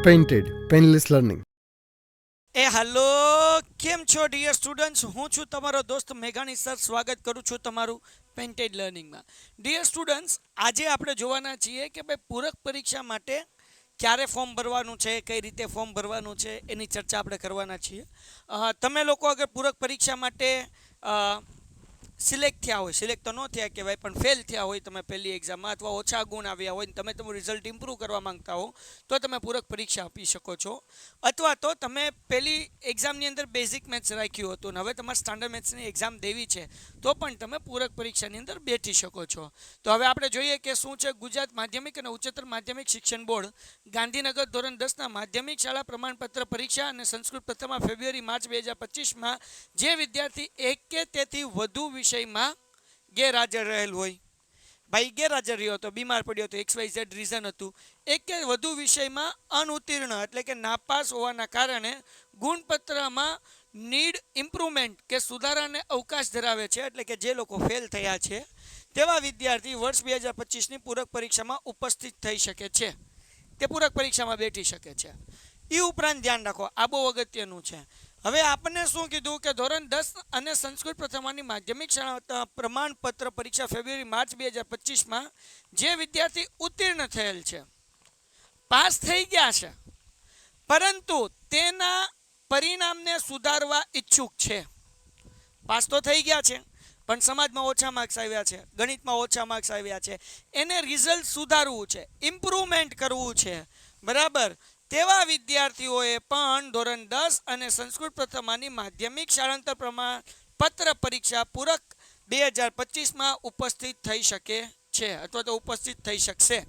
Painted, Painless Learning. Hello, કેમ છો dear students? હું છું તમારો દોસ્ત મેઘાણી સર. સ્વાગત કરું છું તમારું પેન્ટેડ લર્નિંગમાં. ડિયર સ્ટુડન્ટ્સ, આજે આપણે જોવાના છીએ કે ભાઈ પૂરક પરીક્ષા માટે ક્યારે ફોર્મ ભરવાનું છે, કઈ રીતે ફોર્મ ભરવાનું છે, એની ચર્ચા આપણે કરવાના છીએ. તમે લોકો અગર પૂરક પરીક્ષા માટે સિલેક્ટ થયા હોય, સિલેક્ટ તો ન થયા કહેવાય, પણ ફેલ થયા હોય તમે પહેલી એક્ઝામમાં, અથવા ઓછા ગુણ આવ્યા હોય, તમે તમારું રિઝલ્ટ ઇમ્પ્રૂવ કરવા માંગતા હો, તો તમે પૂરક પરીક્ષા આપી શકો છો. અથવા તો તમે પહેલી એક્ઝામની અંદર બેઝિક મેથ્સ રાખ્યું હતું અને હવે તમારે સ્ટાન્ડર્ડ મેથ્સની એક્ઝામ દેવી છે, તો પણ તમે પૂરક પરીક્ષાની અંદર બેઠી શકો છો. તો હવે આપણે જોઈએ કે શું છે. ગુજરાત માધ્યમિક અને ઉચ્ચતર માધ્યમિક શિક્ષણ બોર્ડ ગાંધીનગર ધોરણ 10ના માધ્યમિક શાળા પ્રમાણપત્ર પરીક્ષા અને સંસ્કૃત પ્રથમમાં ફેબ્રુઆરી માર્ચ 2025માં જે વિદ્યાર્થી એક કે તેથી વધુ વિષયમાં ગેરહાજર રહેલ હોય, ભાઈ ગેરહાજર રહ્યો હતો, બીમાર પડ્યો હતો, XYZ રીઝન હતું, એક કે વધુ વિષયમાં અનુત્તીર્ણ એટલે કે નાપાસ હોવાના કારણે ગુણપત્રમાં નીડ ઇમ્પ્રુવમેન્ટ કે સુધારાને અવકાશ ધરાવે છે, એટલે કે જે લોકો ફેલ થયા છે તેવા વિદ્યાર્થી વર્ષ 2025ની પૂરક પરીક્ષામાં ઉપસ્થિત થઈ શકે છે, તે પૂરક પરીક્ષામાં બેઠી શકે છે. એ ઉપરાંત ધ્યાન રાખો, આ બહુ અગત્યનું છે. હવે આપણને શું કીધું કે ધોરણ 10 અને સંસ્કૃત પ્રથમની માધ્યમિક શાળા પ્રમાણપત્ર પરીક્ષા ફેબ્રુઆરી માર્ચ 2025માં જે વિદ્યાર્થી ઉત્તીર્ણ થયેલ છે, પાસ થઈ ગયા છે, પરંતુ તેના પરિણામને સુધારવા ઈચ્છુક છે. પાસ તો થઈ ગયા છે, પણ સમાજમાં ઓછા માર્ક્સ આવ્યા છે, ગણિતમાં ઓછા માર્ક્સ આવ્યા છે, એને રિઝલ્ટ સુધારવું છે, ઇમ્પ્રુવમેન્ટ કરવું છે, બરાબર. તેવા વિદ્યાર્થીઓએ પણ ધોરણ 10 અને સંસ્કૃત પ્રથમની માધ્યમિક શાળાંતર પ્રમાણપત્ર પરીક્ષા પૂરક 2025માં ઉપસ્થિત થઈ શકે છે, અથવા તો ઉપસ્થિત થઈ શકશે.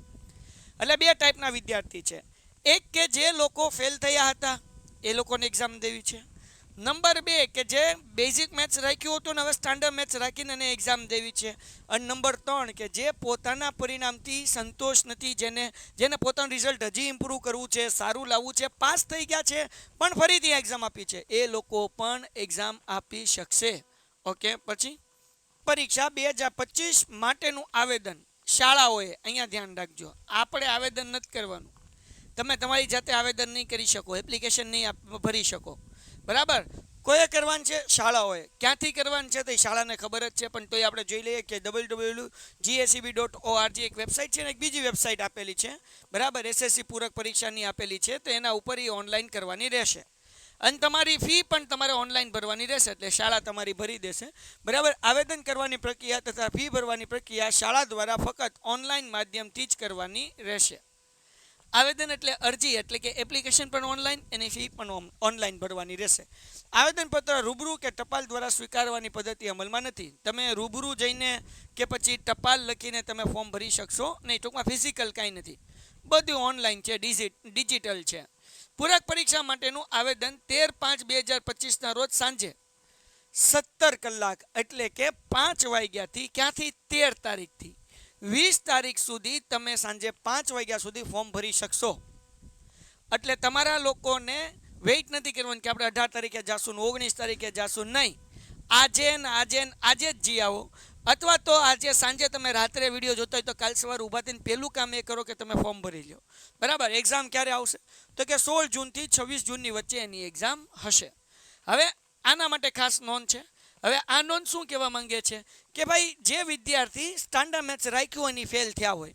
એટલે બે ટાઈપના વિદ્યાર્થી છે. એક કે જે લોકો ફેલ થયા હતા એ લોકોને એક્ઝામ દેવી છે. નંબર 2 કે જે બેઝિક મેથ્સ રાખ્યું હતું ને હવે સ્ટાન્ડર્ડ મેથ્સ રાખીને એને એક્ઝામ દેવી છે. અને નંબર 3 કે જે પોતાના પરિણામથી સંતોષ નથી, જેને પોતાનું રિઝલ્ટ હજી ઇમ્પ્રૂવ કરવું છે, સારું લાવવું છે, પાસ થઈ ગયા છે પણ ફરીથી એક્ઝામ આપી છે, એ લોકો પણ એક્ઝામ આપી શકશે. ઓકે. પછી પરીક્ષા 2025 માટેનું આવેદન શાળાઓએ, અહીંયા ધ્યાન રાખજો, આપણે આવેદન નથી કરવાનું. તમે તમારી જાતે આવેદન નહીં કરી શકો, એપ્લિકેશન નહીં ભરી શકો, બરાબર. કોઈએ કરવાનું છે? શાળાઓએ. ક્યાંથી કરવાનું છે તો શાળાને ખબર જ છે, પણ તોય આપણે જોઈ લઈએ કે www.gseb.org એક વેબસાઇટ છે ને એક બીજી વેબસાઇટ આપેલી છે, બરાબર, SSC પૂરક પરીક્ષાની આપેલી છે, તો એના ઉપર એ ઓનલાઈન કરવાની રહેશે. અને તમારી ફી પણ તમારે ઓનલાઈન ભરવાની રહેશે, એટલે શાળા તમારી ભરી દેશે, બરાબર. આવેદન કરવાની પ્રક્રિયા તથા ફી ભરવાની પ્રક્રિયા શાળા દ્વારા ફક્ત ઓનલાઈન માધ્યમથી જ કરવાની રહેશે. આવેદન એટલે અરજી, એટલે કે એપ્લિકેશન પણ ઓનલાઈન, એની ફી પણ ઓનલાઈન ભરવાની રહેશે. આવેદનપત્ર રૂબરૂ કે ટપાલ દ્વારા સ્વીકારવાની પદ્ધતિ અમલમાં નથી. તમે રૂબરૂ જઈને કે પછી ટપાલ લખીને તમે ફોર્મ ભરી શકશો નહીં. ટૂંકમાં ફિઝિકલ કાંઈ નથી, બધું ઓનલાઈન છે, ડિજિટલ છે. પૂરક પરીક્ષા માટેનું આવેદન 13/5/2025ના રોજ સાંજે 17 કલાક એટલે કે 5 વાગ્યાથી, ક્યાંથી 13 તારીખથી 20 તારીખ સુધી તમે સાંજે 5 વાગ્યા સુધી ફોર્મ ભરી શકશો. એટલે તમારા લોકોને વેઇટ નથી કરવાનું કે આપણે 18 તારીખે જાશું, 19 તારીખે જાશું, નહીં. આજે જ જી આવો. અથવા તો આજે સાંજે તમે રાત્રે વિડીયો જોતા હોય તો કાલ સવારે ઊભા થઈને પહેલું કામ એ કરો કે તમે ફોર્મ ભરી લો, બરાબર. એક્ઝામ ક્યારે આવશે તો કે 16 જૂનથી 26 જૂનની વચ્ચે એની એક્ઝામ હશે. હવે આના માટે ખાસ નોંધ છે. હવે આ નોંધ શું કહેવા માંગે છે કે ભાઈ જે વિદ્યાર્થી સ્ટાન્ડર્ડ મેથ્સ રાખ્યું એની ફેલ થયા હોય,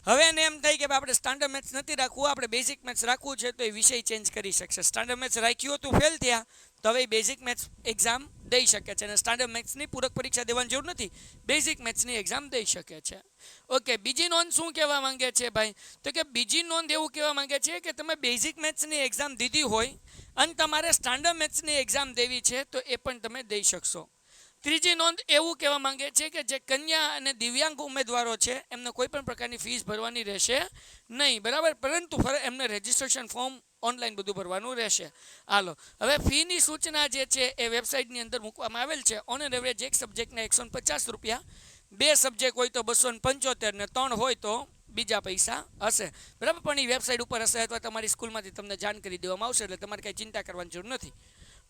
હવે એને એમ થાય કે આપણે સ્ટાન્ડર્ડ મેથ્સ નથી રાખવું, આપણે બેઝિક મેથ્સ રાખવું છે, તો એ વિષય ચેન્જ કરી શકશે. સ્ટાન્ડર્ડ મેથ્સ રાખ્યું હતું, ફેલ થયા, તો હવે બેઝિક મેથ્સ એક્ઝામ દઈ શકે છે, અને સ્ટાન્ડર્ડ મેથ્સની પૂરક પરીક્ષા દેવાની જરૂર નથી, બેઝિક મેથ્સની એક્ઝામ દઈ શકે છે. ઓકે. બીજી નોંધ શું કહેવા માંગે છે ભાઈ, તો કે બીજી નોંધ એવું કહેવા માંગે છે કે તમે બેઝિક મેથ્સની એક્ઝામ દીધી હોય અને તમારે સ્ટાન્ડર્ડ મેથ્સની એક્ઝામ દેવી છે તો એ પણ તમે દઈ શકશો. ત્રીજી નોંધ એવું કહેવા માંગે છે કે જે કન્યા અને દિવ્યાંગ ઉમેદવારો છે એમને કોઈ પણ પ્રકારની ફીસ ભરવાની રહેશે નહીં, બરાબર, પરંતુ એમને રજિસ્ટ્રેશન ફોર્મ ઓનલાઈન બધું ભરવાનું રહેશે. હાલો, હવે ફીની સૂચના જે છે એ વેબસાઇટની અંદર મૂકવામાં આવેલ છે. ઓન એન એવરેજ એક સબ્જેક્ટના 150 રૂપિયા, 2 સબ્જેક્ટ હોય તો 275 ને 3 હોય તો બીજા પૈસા હશે, બરાબર. પણ એ વેબસાઇટ ઉપર હશે અથવા તમારી સ્કૂલમાંથી તમને જાણ કરી દેવામાં આવશે, એટલે તમારે કંઈ ચિંતા કરવાની જરૂર નથી.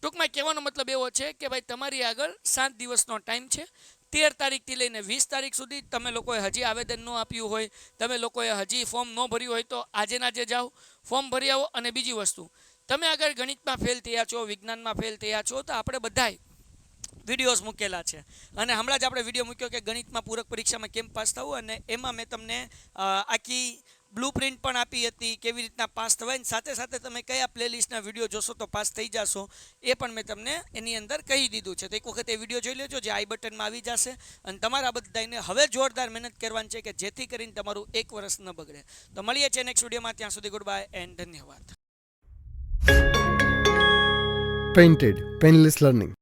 ટૂંકમાં કહેવાનો મતલબ એવો છે કે ભાઈ તમારી આગળ 7 દિવસનો ટાઈમ છે. 13 તારીખથી લઈને 20 તારીખ સુધી તમે લોકોએ હજી આવેદન ન આપ્યું હોય, તમે લોકોએ હજી ફોર્મ ન ભર્યું હોય તો આજે ના આજે જાઓ, ફોર્મ ભરી આવો. અને બીજી વસ્તુ, તમે અગર ગણિતમાં ફેલ થયા છો, વિજ્ઞાનમાં ફેલ થયા છો, તો આપણે બધાય વિડીયોઝ મૂકેલા છે. અને હમણાં જ આપણે વિડીયો મૂક્યો કે ગણિતમાં પૂરક પરીક્ષામાં કેમ પાસ થવું, અને એમાં મેં તમને આખી બ્લુ પ્રિન્ટ પણ આપી હતી કેવી રીતના પાસ થવાય. ને સાથે સાથે તમે કયા પ્લેલિસ્ટના વિડીયો જોશો તો પાસ થઈ જશો એ પણ મેં તમને એની અંદર કહી દીધું છે. તો એક વખત એ વિડીયો જોઈ લેજો, જે આઈ બટનમાં આવી જશે. અને તમારા બધાને હવે જોરદાર મહેનત કરવાની છે કે જેથી કરીને તમારું 1 વર્ષ ન બગડે. તો મળીએ છીએ નેક્સ્ટ વિડીયોમાં. ત્યાં સુધી ગુડ બાય એન્ડ ધન્યવાદ. Painted Painless Learning.